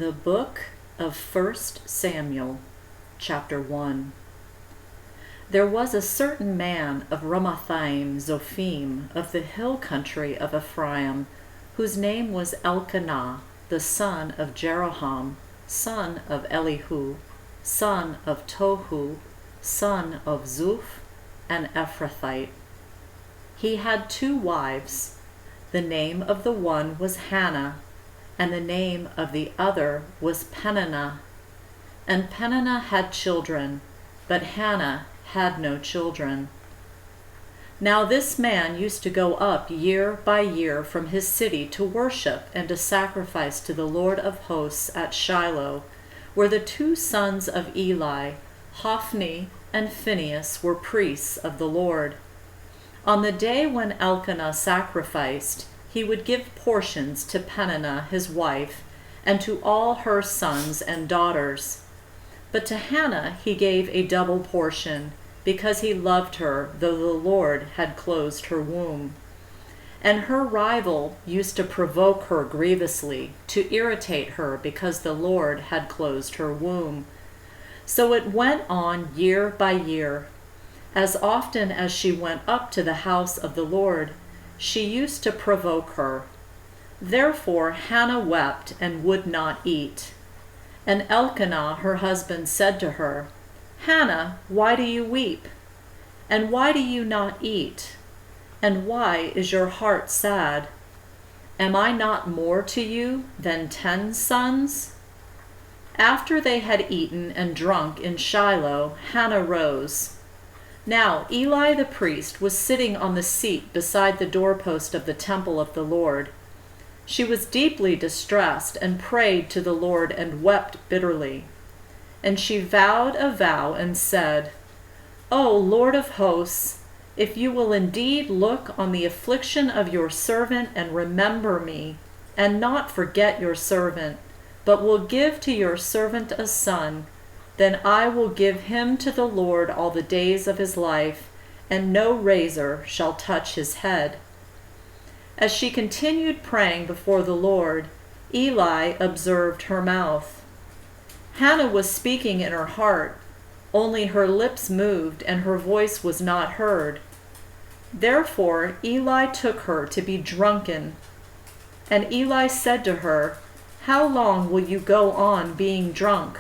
The Book of 1 Samuel, Chapter 1. There was a certain man of Ramathaim Zophim of the hill country of Ephraim, whose name was Elkanah, the son of Jeroham, son of Elihu, son of Tohu, son of Zuph, an Ephrathite. He had 2 wives. The name of the one was Hannah, and the name of the other was Peninnah. And Peninnah had children, but Hannah had no children. Now this man used to go up year by year from his city to worship and to sacrifice to the Lord of hosts at Shiloh, where the 2 sons of Eli, Hophni and Phinehas, were priests of the Lord. On the day when Elkanah sacrificed, he would give portions to Peninnah his wife, and to all her sons and daughters. But to Hannah he gave a double portion, because he loved her, though the Lord had closed her womb. And her rival used to provoke her grievously, to irritate her, because the Lord had closed her womb. So it went on year by year. As often as she went up to the house of the Lord, she used to provoke her. Therefore Hannah wept and would not eat. And Elkanah her husband said to her, "Hannah, why do you weep? And why do you not eat? And why is your heart sad? Am I not more to you than 10 sons?" After they had eaten and drunk in Shiloh, Hannah rose. Now Eli the priest was sitting on the seat beside the doorpost of the temple of the Lord. She was deeply distressed and prayed to the Lord and wept bitterly. And she vowed a vow and said, "O Lord of hosts, if you will indeed look on the affliction of your servant and remember me, and not forget your servant, but will give to your servant a son, then I will give him to the Lord all the days of his life, and no razor shall touch his head." As she continued praying before the Lord, Eli observed her mouth. Hannah was speaking in her heart, only her lips moved and her voice was not heard. Therefore Eli took her to be drunken. And Eli said to her, "How long will you go on being drunk?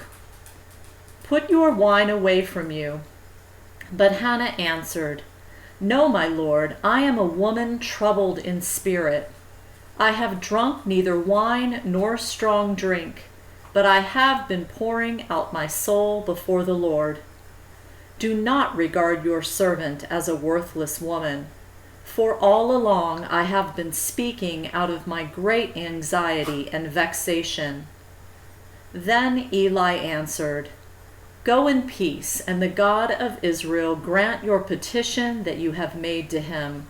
Put your wine away from you." But Hannah answered, "No, my lord, I am a woman troubled in spirit. I have drunk neither wine nor strong drink, but I have been pouring out my soul before the Lord. Do not regard your servant as a worthless woman, for all along I have been speaking out of my great anxiety and vexation." Then Eli answered, "Go in peace, and the God of Israel grant your petition that you have made to him."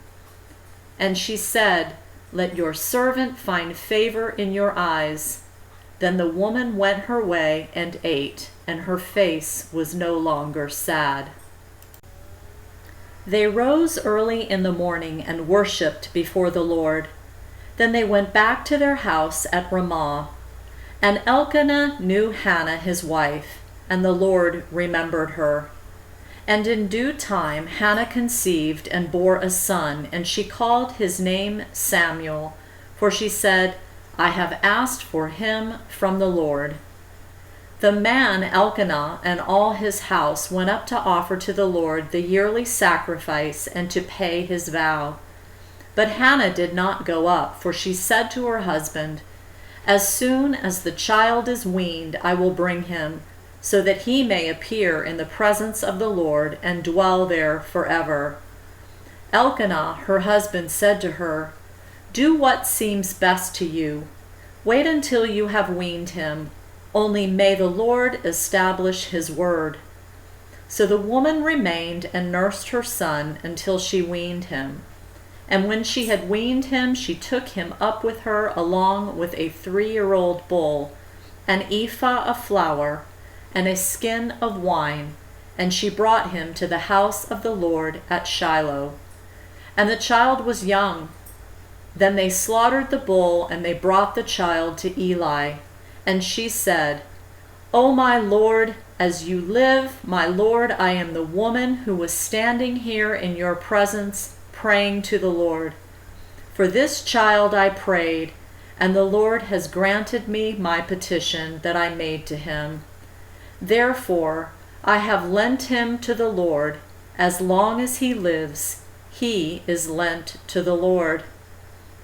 And she said, "Let your servant find favor in your eyes." Then the woman went her way and ate, and her face was no longer sad. They rose early in the morning and worshipped before the Lord. Then they went back to their house at Ramah. And Elkanah knew Hannah his wife, and the Lord remembered her. And in due time Hannah conceived and bore a son, and she called his name Samuel, for she said, "I have asked for him from the Lord." The man Elkanah and all his house went up to offer to the Lord the yearly sacrifice and to pay his vow. But Hannah did not go up, for she said to her husband, "As soon as the child is weaned, I will bring him, so that he may appear in the presence of the Lord and dwell there forever." Elkanah, her husband, said to her, "Do what seems best to you. Wait until you have weaned him. Only may the Lord establish his word." So the woman remained and nursed her son until she weaned him. And when she had weaned him, she took him up with her along with a 3-year-old bull, an ephah of flour, and a skin of wine, and she brought him to the house of the Lord at Shiloh. And the child was young. Then they slaughtered the bull, and they brought the child to Eli. And she said, O my Lord, as you live, my Lord, I am the woman who was standing here in your presence, praying to the Lord. For this child I prayed, and the Lord has granted me my petition that I made to him. Therefore, I have lent him to the Lord. As long as he lives, he is lent to the Lord.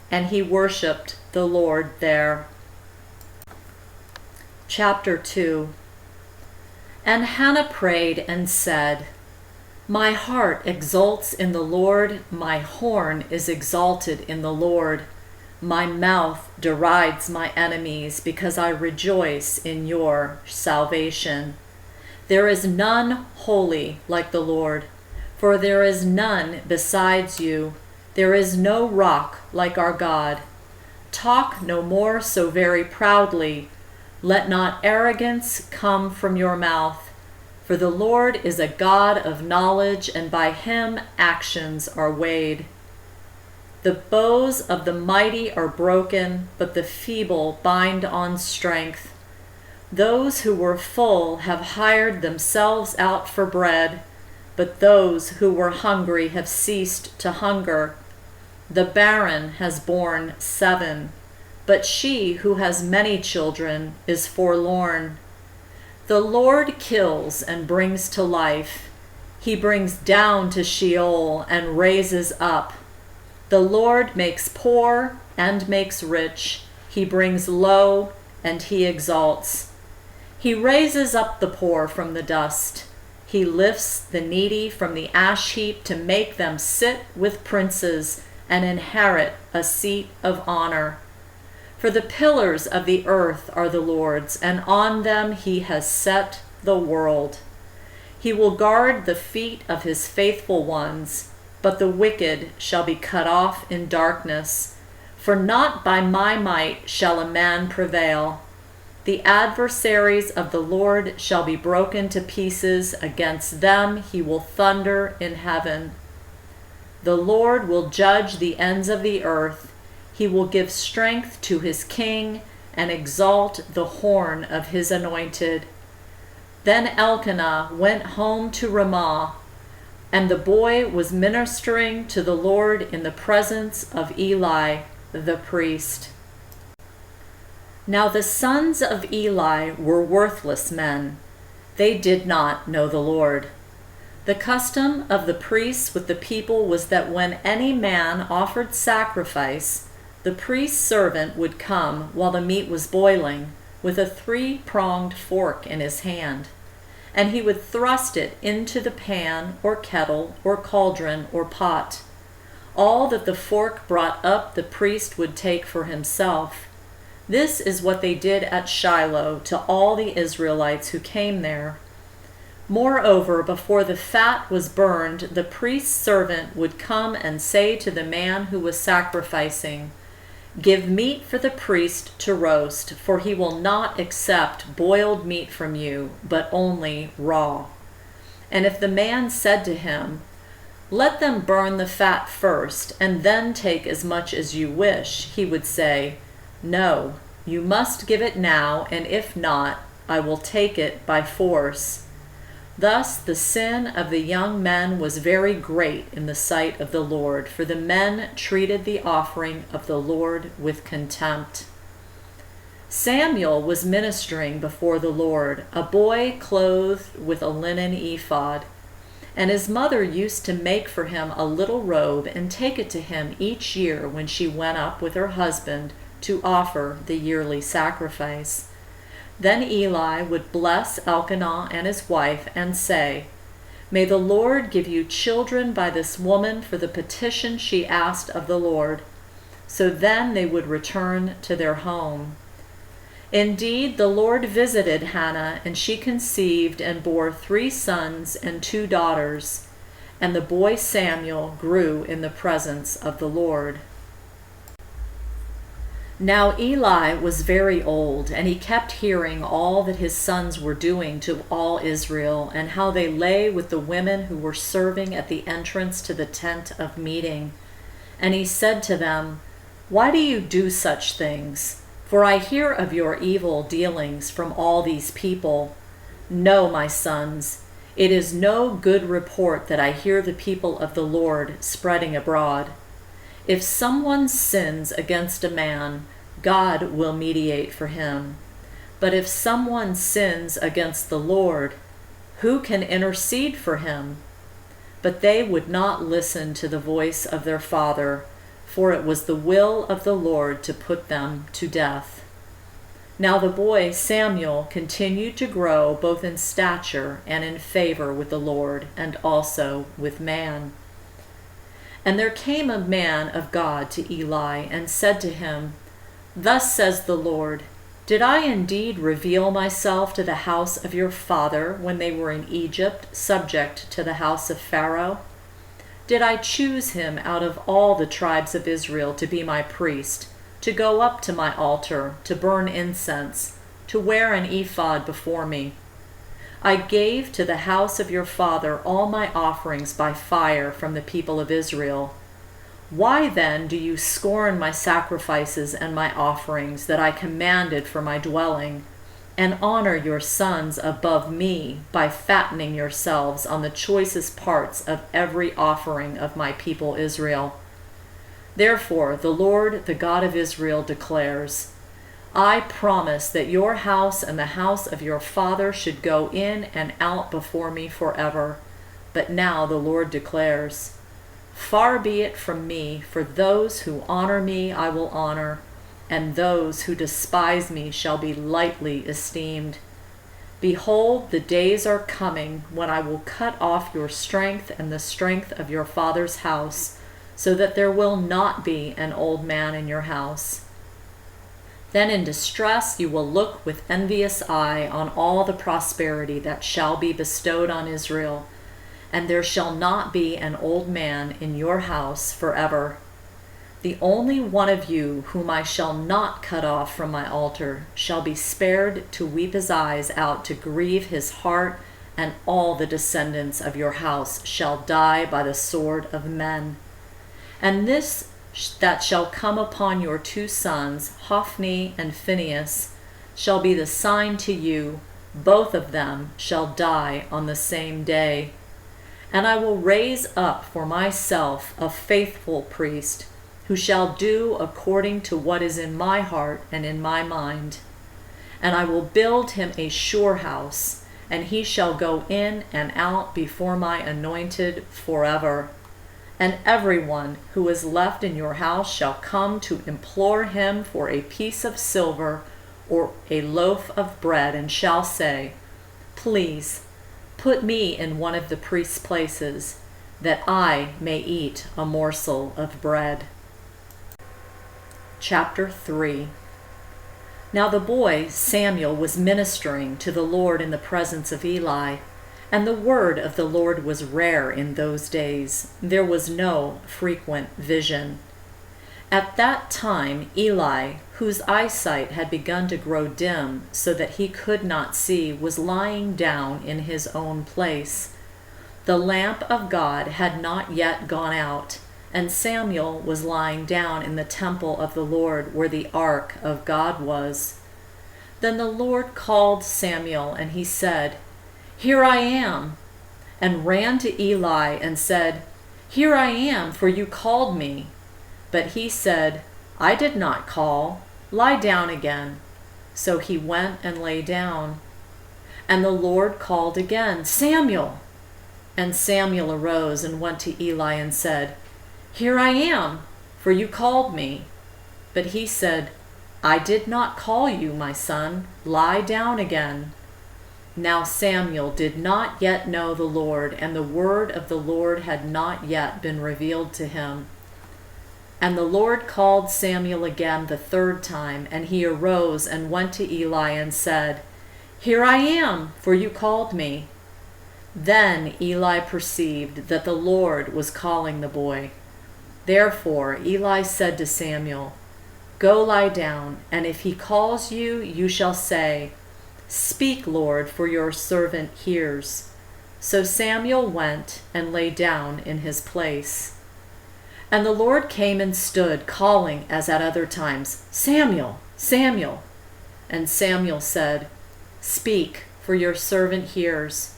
And he worshipped the Lord there. Chapter 2. And Hannah prayed and said, My heart exults in the Lord, my horn is exalted in the Lord. My mouth derides my enemies, because I rejoice in your salvation. There is none holy like the Lord, for there is none besides you. There is no rock like our God. Talk no more so very proudly. Let not arrogance come from your mouth. For the Lord is a God of knowledge, and by him actions are weighed. The bows of the mighty are broken, but the feeble bind on strength. Those who were full have hired themselves out for bread, but those who were hungry have ceased to hunger. The barren has borne 7, but she who has many children is forlorn. The Lord kills and brings to life. He brings down to Sheol and raises up. The Lord makes poor and makes rich. He brings low and he exalts. He raises up the poor from the dust. He lifts the needy from the ash heap to make them sit with princes and inherit a seat of honor. For the pillars of the earth are the Lord's, and on them he has set the world. He will guard the feet of his faithful ones, but the wicked shall be cut off in darkness. For not by my might shall a man prevail. The adversaries of the Lord shall be broken to pieces. Against them he will thunder in heaven. The Lord will judge the ends of the earth. He will give strength to his king and exalt the horn of his anointed. Then Elkanah went home to Ramah, and the boy was ministering to the Lord in the presence of Eli the priest. Now the sons of Eli were worthless men. They did not know the Lord. The custom of the priests with the people was that when any man offered sacrifice, the priest's servant would come while the meat was boiling, with a 3-pronged fork in his hand, and he would thrust it into the pan or kettle or cauldron or pot. All that the fork brought up the priest would take for himself. This is what they did at Shiloh to all the Israelites who came there. Moreover, before the fat was burned, the priest's servant would come and say to the man who was sacrificing, Give meat for the priest to roast, for he will not accept boiled meat from you, but only raw. And if the man said to him, Let them burn the fat first, and then take as much as you wish, he would say, No, you must give it now, and if not, I will take it by force. Thus the sin of the young men was very great in the sight of the Lord, for the men treated the offering of the Lord with contempt. Samuel was ministering before the Lord, a boy clothed with a linen ephod, and his mother used to make for him a little robe and take it to him each year when she went up with her husband to offer the yearly sacrifice. Then Eli would bless Elkanah and his wife and say, May the Lord give you children by this woman for the petition she asked of the Lord. So then they would return to their home. Indeed, the Lord visited Hannah, and she conceived and bore 3 sons and 2 daughters. And the boy Samuel grew in the presence of the Lord. Now Eli was very old, and he kept hearing all that his sons were doing to all Israel, and how they lay with the women who were serving at the entrance to the tent of meeting. And he said to them, Why do you do such things? For I hear of your evil dealings from all these people. No, my sons, it is no good report that I hear the people of the Lord spreading abroad. If someone sins against a man, God will mediate for him. But if someone sins against the Lord, who can intercede for him? But they would not listen to the voice of their father, for it was the will of the Lord to put them to death. Now the boy Samuel continued to grow both in stature and in favor with the Lord and also with man. And there came a man of God to Eli and said to him, Thus says the Lord, Did I indeed reveal myself to the house of your father when they were in Egypt, subject to the house of Pharaoh? Did I choose him out of all the tribes of Israel to be my priest, to go up to my altar, to burn incense, to wear an ephod before me? I gave to the house of your father all my offerings by fire from the people of Israel. Why then do you scorn my sacrifices and my offerings that I commanded for my dwelling, and honor your sons above me by fattening yourselves on the choicest parts of every offering of my people Israel? Therefore the Lord, the God of Israel, declares, I promise that your house and the house of your father should go in and out before me forever. But now the Lord declares, Far be it from me, for those who honor me I will honor, and those who despise me shall be lightly esteemed. Behold, the days are coming when I will cut off your strength and the strength of your father's house, so that there will not be an old man in your house. Then in distress you will look with envious eye on all the prosperity that shall be bestowed on Israel, and there shall not be an old man in your house forever. The only one of you whom I shall not cut off from my altar shall be spared to weep his eyes out, to grieve his heart, and all the descendants of your house shall die by the sword of men. And this that shall come upon your two sons, Hophni and Phinehas, shall be the sign to you. Both of them shall die on the same day. And I will raise up for myself a faithful priest, who shall do according to what is in my heart and in my mind. And I will build him a sure house, and he shall go in and out before my anointed forever. And everyone who is left in your house shall come to implore him for a piece of silver or a loaf of bread, and shall say, Please, put me in one of the priest's places, that I may eat a morsel of bread. Chapter 3. Now the boy Samuel was ministering to the Lord in the presence of Eli, and the word of the Lord was rare in those days. There was no frequent vision. At that time Eli, whose eyesight had begun to grow dim so that he could not see, was lying down in his own place. The lamp of God had not yet gone out, and Samuel was lying down in the temple of the Lord, where the ark of God was. Then the Lord called Samuel, and he said, Here I am, and ran to Eli and said, Here I am, for you called me. But he said, I did not call. Lie down again. So he went and lay down. And the Lord called again, Samuel. And Samuel arose and went to Eli and said, Here I am, for you called me. But he said, I did not call you, my son. Lie down again. Now Samuel did not yet know the Lord, and the word of the Lord had not yet been revealed to him. And the Lord called Samuel again the third time, and he arose and went to Eli and said, Here I am, for you called me. Then Eli perceived that the Lord was calling the boy. Therefore Eli said to Samuel, Go lie down, and if he calls you, you shall say, Speak, Lord, for your servant hears. So Samuel went and lay down in his place. And the Lord came and stood, calling as at other times, Samuel, Samuel. And Samuel said, Speak, for your servant hears.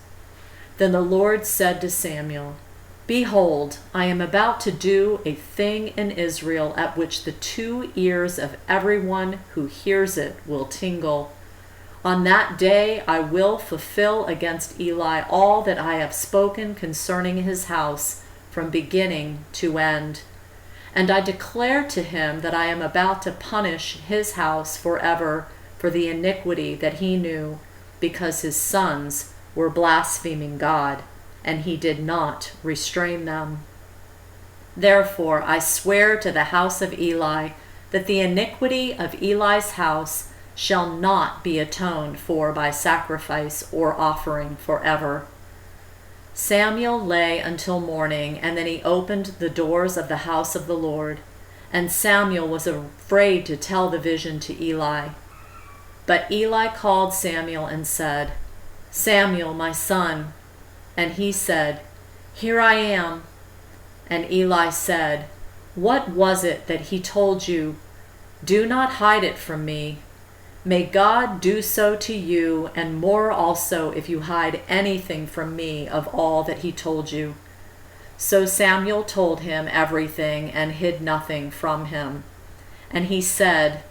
Then the Lord said to Samuel, Behold, I am about to do a thing in Israel at which the 2 ears of everyone who hears it will tingle. On that day I will fulfill against Eli all that I have spoken concerning his house from beginning to end. And I declare to him that I am about to punish his house forever for the iniquity that he knew, because his sons were blaspheming God, and he did not restrain them. Therefore I swear to the house of Eli that the iniquity of Eli's house shall not be atoned for by sacrifice or offering forever. Samuel lay until morning, and then he opened the doors of the house of the Lord. And Samuel was afraid to tell the vision to Eli. But Eli called Samuel and said, Samuel, my son. And he said, Here I am. And Eli said, What was it that he told you? Do not hide it from me. May God do so to you, and more also, if you hide anything from me of all that he told you. So Samuel told him everything and hid nothing from him. And he said,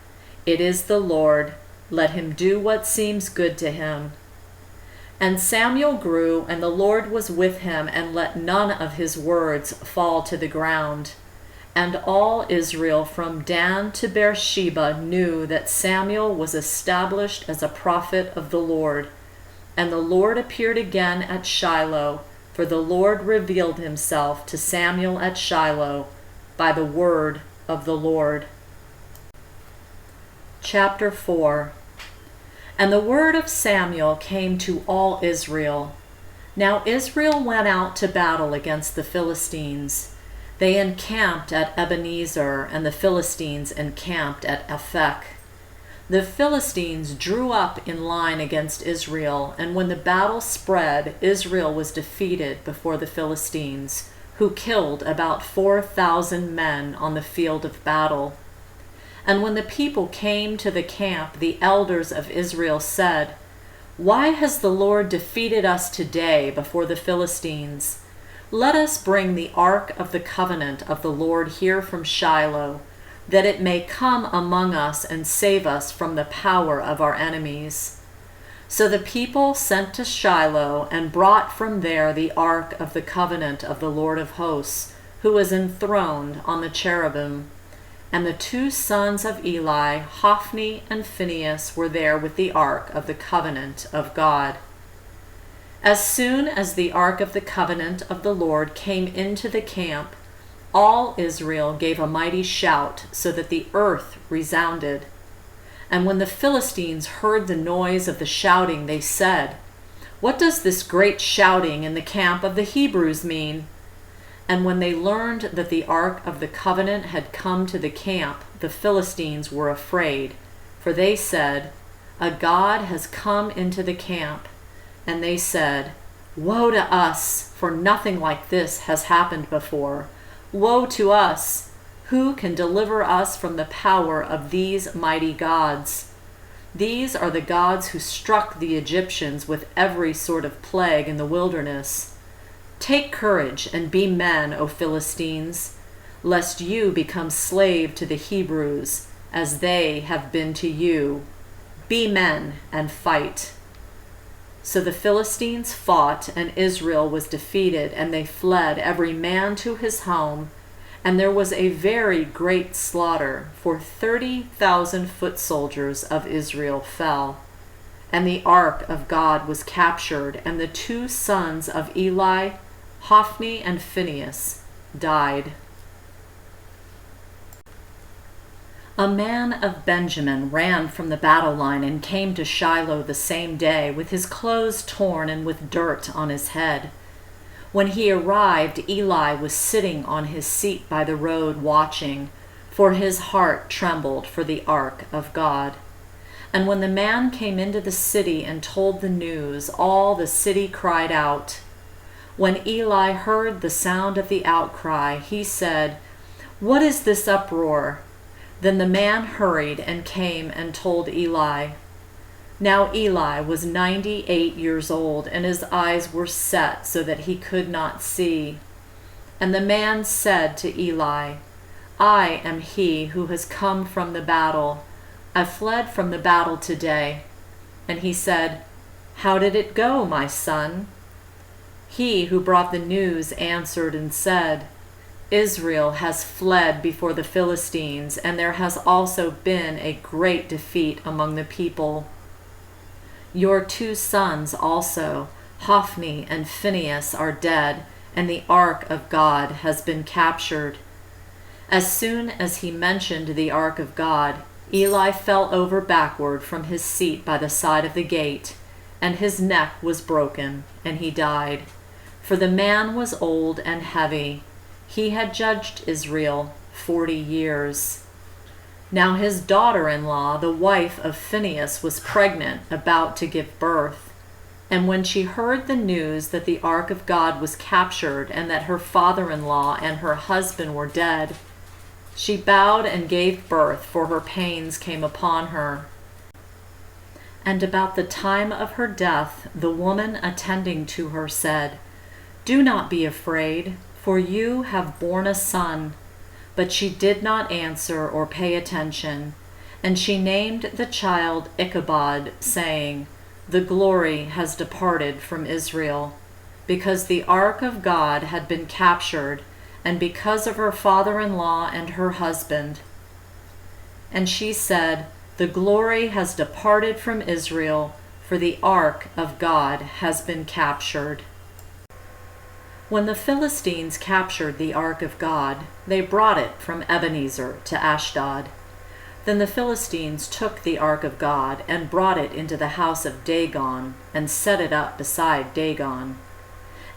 It is the Lord. Let him do what seems good to him. And Samuel grew, and the Lord was with him, and let none of his words fall to the ground. And all Israel from Dan to Beersheba knew that Samuel was established as a prophet of the Lord. And the Lord appeared again at Shiloh, for the Lord revealed himself to Samuel at Shiloh by the word of the Lord. Chapter 4. And the word of Samuel came to all Israel. Now Israel went out to battle against the Philistines. They encamped at Ebenezer, and the Philistines encamped at Aphek. The Philistines drew up in line against Israel, and when the battle spread, Israel was defeated before the Philistines, who killed about 4,000 men on the field of battle. And when the people came to the camp, the elders of Israel said, Why has the Lord defeated us today before the Philistines? Let us bring the ark of the covenant of the Lord here from Shiloh, that it may come among us and save us from the power of our enemies. So the people sent to Shiloh and brought from there the ark of the covenant of the Lord of hosts, who was enthroned on the cherubim. And the 2 sons of Eli, Hophni and Phinehas, were there with the ark of the covenant of God. As soon as the ark of the covenant of the Lord came into the camp, all Israel gave a mighty shout, so that the earth resounded. And when the Philistines heard the noise of the shouting, they said, What does this great shouting in the camp of the Hebrews mean? And when they learned that the ark of the covenant had come to the camp, the Philistines were afraid, for they said, A god has come into the camp. And they said, Woe to us, for nothing like this has happened before. Woe to us! Who can deliver us from the power of these mighty gods? These are the gods who struck the Egyptians with every sort of plague in the wilderness. Take courage and be men, O Philistines, lest you become slave to the Hebrews, as they have been to you. Be men and fight. So the Philistines fought, and Israel was defeated, and they fled every man to his home. And there was a very great slaughter, for 30,000 foot soldiers of Israel fell. And the ark of God was captured, and the 2 sons of Eli, Hophni and Phinehas, died. A man of Benjamin ran from the battle line and came to Shiloh the same day, with his clothes torn and with dirt on his head. When he arrived, Eli was sitting on his seat by the road watching, for his heart trembled for the ark of God. And when the man came into the city and told the news, all the city cried out. When Eli heard the sound of the outcry, he said, What is this uproar? Then the man hurried and came and told Eli. Now Eli was 98 years old, and his eyes were set so that he could not see. And the man said to Eli, I am he who has come from the battle. I fled from the battle today. And he said, How did it go, my son? He who brought the news answered and said, Israel has fled before the Philistines, and there has also been a great defeat among the people. Your 2 sons also, Hophni and Phinehas, are dead, and the ark of God has been captured. As soon as he mentioned the ark of God, Eli fell over backward from his seat by the side of the gate, and his neck was broken, and he died. For the man was old and heavy. He had judged Israel 40 years. Now his daughter-in-law, the wife of Phinehas, was pregnant, about to give birth. And when she heard the news that the ark of God was captured, and that her father-in-law and her husband were dead, she bowed and gave birth, for her pains came upon her. And about the time of her death, the woman attending to her said, Do not be afraid, for you have borne a son. But she did not answer or pay attention, and she named the child Ichabod, saying, The glory has departed from Israel, because the ark of God had been captured, and because of her father-in-law and her husband. And she said, The glory has departed from Israel, for the ark of God has been captured. When the Philistines captured the ark of God, they brought it from Ebenezer to Ashdod. Then the Philistines took the ark of God and brought it into the house of Dagon and set it up beside Dagon.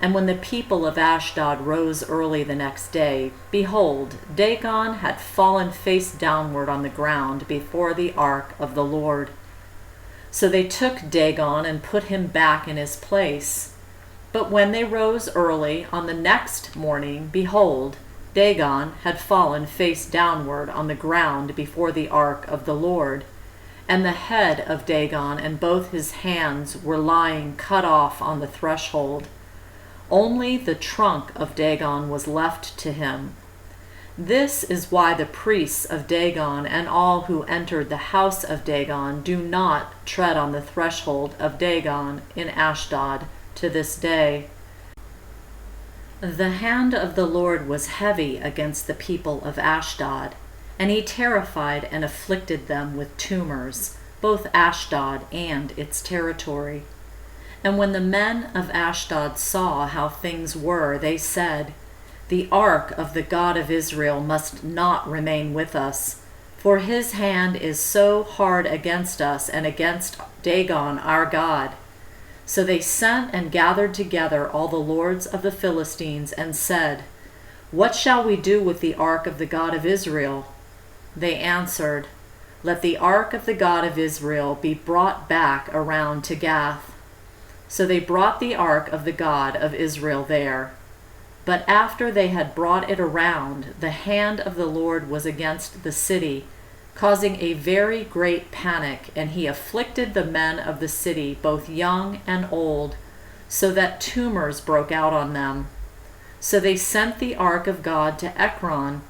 And when the people of Ashdod rose early the next day, behold, Dagon had fallen face downward on the ground before the ark of the Lord. So they took Dagon and put him back in his place. But when they rose early on the next morning, behold, Dagon had fallen face downward on the ground before the ark of the Lord, and the head of Dagon and both his hands were lying cut off on the threshold. Only the trunk of Dagon was left to him. This is why the priests of Dagon and all who entered the house of Dagon do not tread on the threshold of Dagon in Ashdod to this day. The hand of the Lord was heavy against the people of Ashdod, and he terrified and afflicted them with tumors, both Ashdod and its territory. And when the men of Ashdod saw how things were, they said, The ark of the God of Israel must not remain with us, for his hand is so hard against us and against Dagon our God. So they sent and gathered together all the lords of the Philistines and said, What shall we do with the ark of the God of Israel? They answered, Let the ark of the God of Israel be brought back around to Gath. So they brought the ark of the God of Israel there. But after they had brought it around, the hand of the Lord was against the city, causing a very great panic, and he afflicted the men of the city, both young and old, so that tumors broke out on them. So they sent the ark of God to Ekron.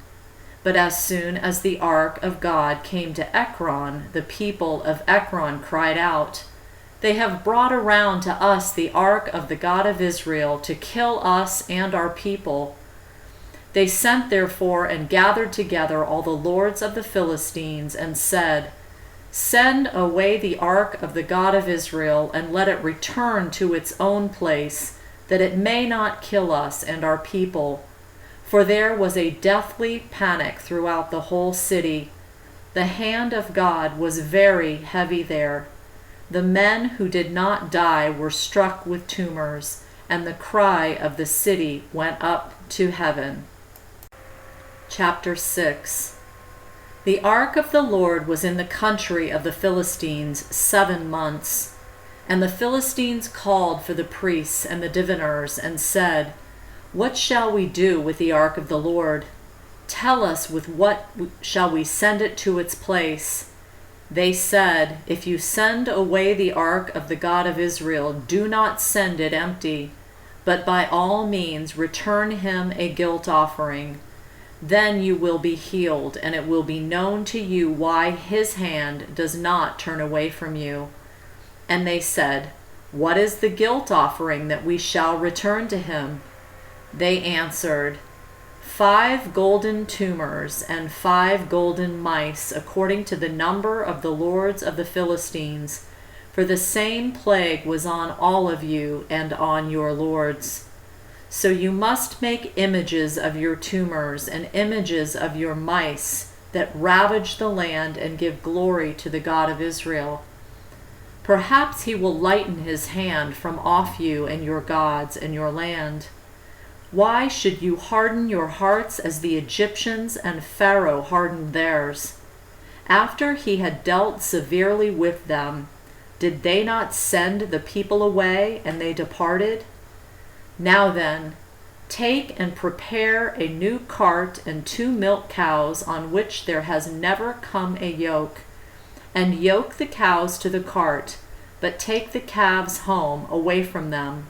But as soon as the ark of God came to Ekron, the people of Ekron cried out, They have brought around to us the ark of the God of Israel to kill us and our people. They sent therefore and gathered together all the lords of the Philistines and said, Send away the ark of the God of Israel, and let it return to its own place, that it may not kill us and our people. For there was a deathly panic throughout the whole city. The hand of God was very heavy there. The men who did not die were struck with tumors, and the cry of the city went up to heaven. Chapter 6. The ark of the Lord was in the country of the Philistines 7 months. And the Philistines called for the priests and the diviners and said, What shall we do with the ark of the Lord? Tell us, with what shall we send it to its place?" They said, "If you send away the ark of the God of Israel, do not send it empty, but by all means return him a guilt offering. Then you will be healed, and it will be known to you why his hand does not turn away from you." And they said, "What is the guilt offering that we shall return to him?" They answered, 5 golden tumors and 5 golden mice, according to the number of the lords of the Philistines, for the same plague was on all of you and on your lords. So you must make images of your tumors and images of your mice that ravage the land and give glory to the God of Israel. Perhaps he will lighten his hand from off you and your gods and your land. Why should you harden your hearts as the Egyptians and Pharaoh hardened theirs? After he had dealt severely with them, did they not send the people away, and they departed? Now then, take and prepare a new cart and 2 milk cows on which there has never come a yoke, and yoke the cows to the cart, but take the calves home away from them.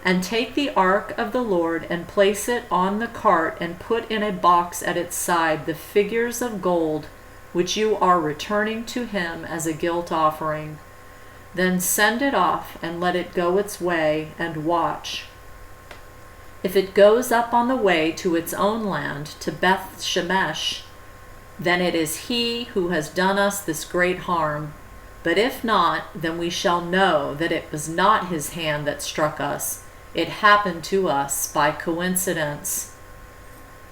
And take the ark of the Lord and place it on the cart, and put in a box at its side the figures of gold which you are returning to him as a guilt offering. Then send it off and let it go its way, and watch. If it goes up on the way to its own land, to Beth Shemesh, then it is he who has done us this great harm. But if not, then we shall know that it was not his hand that struck us. It happened to us by coincidence."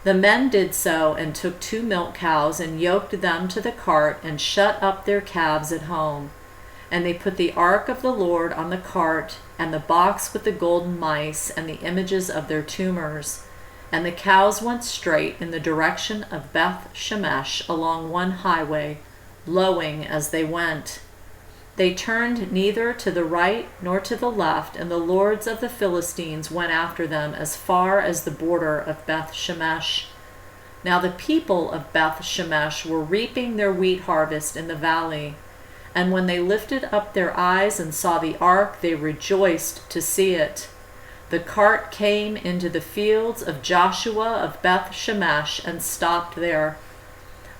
The men did so, and took 2 milk cows, and yoked them to the cart, and shut up their calves at home. And they put the ark of the Lord on the cart, and the box with the golden mice, and the images of their tumors. And the cows went straight in the direction of Beth Shemesh along one highway, lowing as they went. They turned neither to the right nor to the left, and the lords of the Philistines went after them as far as the border of Beth Shemesh. Now the people of Beth Shemesh were reaping their wheat harvest in the valley. And when they lifted up their eyes and saw the ark, they rejoiced to see it. The cart came into the fields of Joshua of Beth Shemesh and stopped there.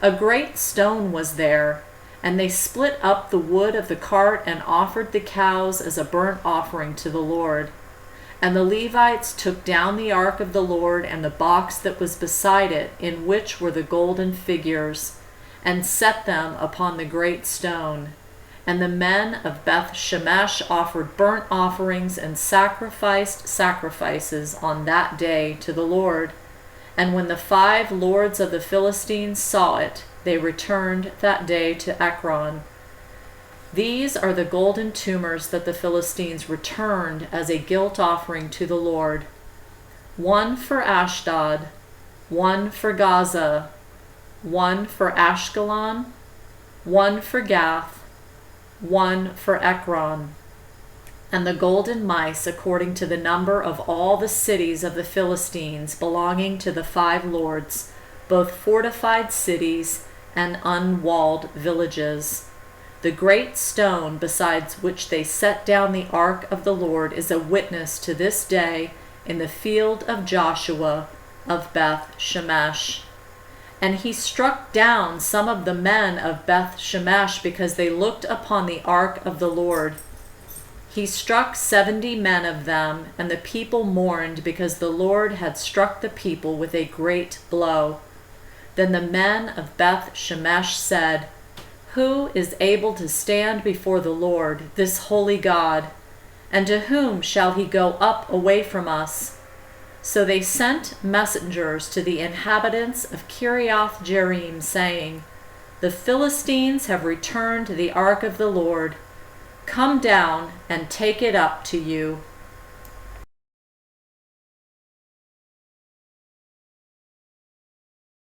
A great stone was there, and they split up the wood of the cart and offered the cows as a burnt offering to the Lord. And the Levites took down the ark of the Lord and the box that was beside it, in which were the golden figures, and set them upon the great stone. And the men of Beth Shemesh offered burnt offerings and sacrificed sacrifices on that day to the Lord. And when the 5 lords of the Philistines saw it, they returned that day to Ekron. These are the golden tumors that the Philistines returned as a guilt offering to the Lord: 1 for Ashdod, 1 for Gaza, 1 for Ashkelon, 1 for Gath, 1 for Ekron. And the golden mice according to the number of all the cities of the Philistines belonging to the 5 lords, both fortified cities and unwalled villages. The great stone besides which they set down the ark of the Lord is a witness to this day in the field of Joshua of Beth Shemesh. And he struck down some of the men of Beth Shemesh because they looked upon the ark of the Lord. He struck 70 men of them, and the people mourned because the Lord had struck the people with a great blow. Then the men of Beth Shemesh said, "Who is able to stand before the Lord, this holy God? And to whom shall he go up away from us?" So they sent messengers to the inhabitants of Kiriath Jearim, saying, "The Philistines have returned the ark of the Lord. Come down and take it up to you."